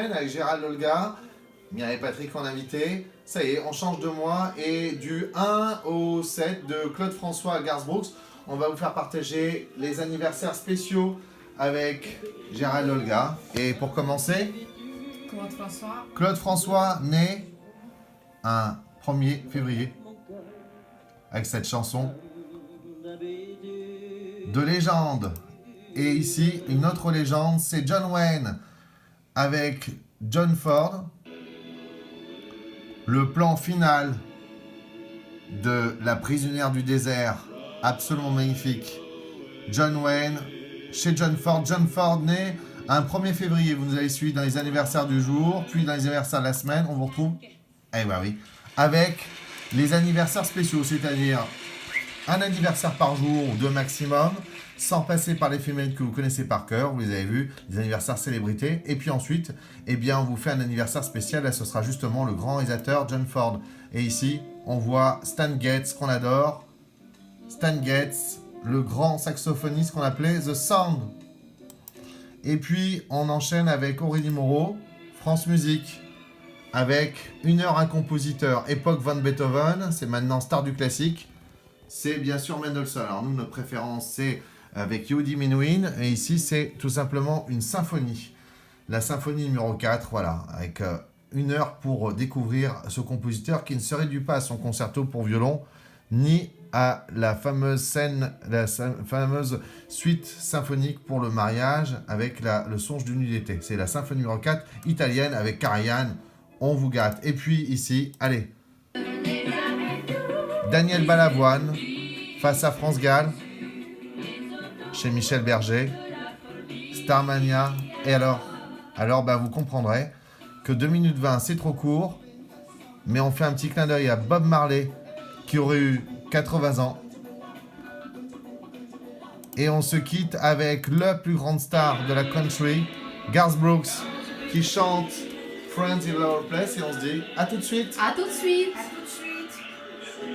Avec Gérald Olga, Mireille et Patrick en invité. Ça y est, on change de mois et du 1 au 7 de Claude François à Garsbrooks, on va vous faire partager les anniversaires spéciaux avec Gérald Olga. Et pour commencer, Claude François né un 1er février avec cette chanson de légende. Et ici, une autre légende, c'est John Wayne avec John Ford. Le plan final de La prisonnière du désert, absolument magnifique. John Wayne, chez John Ford. John Ford né un 1er février. Vous nous avez suivi dans les anniversaires du jour, puis dans les anniversaires de la semaine. On vous retrouve, eh ben oui, avec les anniversaires spéciaux, c'est-à-dire un anniversaire par jour ou deux maximum, sans passer par les féminines que vous connaissez par cœur, vous les avez vus, les anniversaires célébrités, et puis ensuite, eh bien, on vous fait un anniversaire spécial, là ce sera justement le grand réalisateur John Ford. Et ici, on voit Stan Getz, qu'on adore, Stan Getz, le grand saxophoniste qu'on appelait The Sound. Et puis, on enchaîne avec Aurélie Moreau, France Musique, avec Une heure un compositeur, époque Van Beethoven, c'est maintenant star du classique, c'est bien sûr Mendelssohn. Alors nous, notre préférence, c'est avec Yehudi Menuhin, et ici, c'est tout simplement une symphonie. La symphonie numéro 4, voilà, avec une heure pour découvrir ce compositeur qui ne se réduit pas à son concerto pour violon, ni à la fameuse scène, la fameuse suite symphonique pour le mariage avec le songe d'une nuit d'été. C'est la symphonie numéro 4, italienne, avec Karajan, on vous gâte. Et puis ici, allez, Daniel Balavoine, face à France Gall, chez Michel Berger, Starmania. Et alors ben, vous comprendrez que 2 minutes 20 c'est trop court, mais on fait un petit clin d'œil à Bob Marley qui aurait eu 80 ans. Et on se quitte avec la plus grande star de la country, Garth Brooks, qui chante Friends in Lower Place, et on se dit à tout de suite. À tout de suite.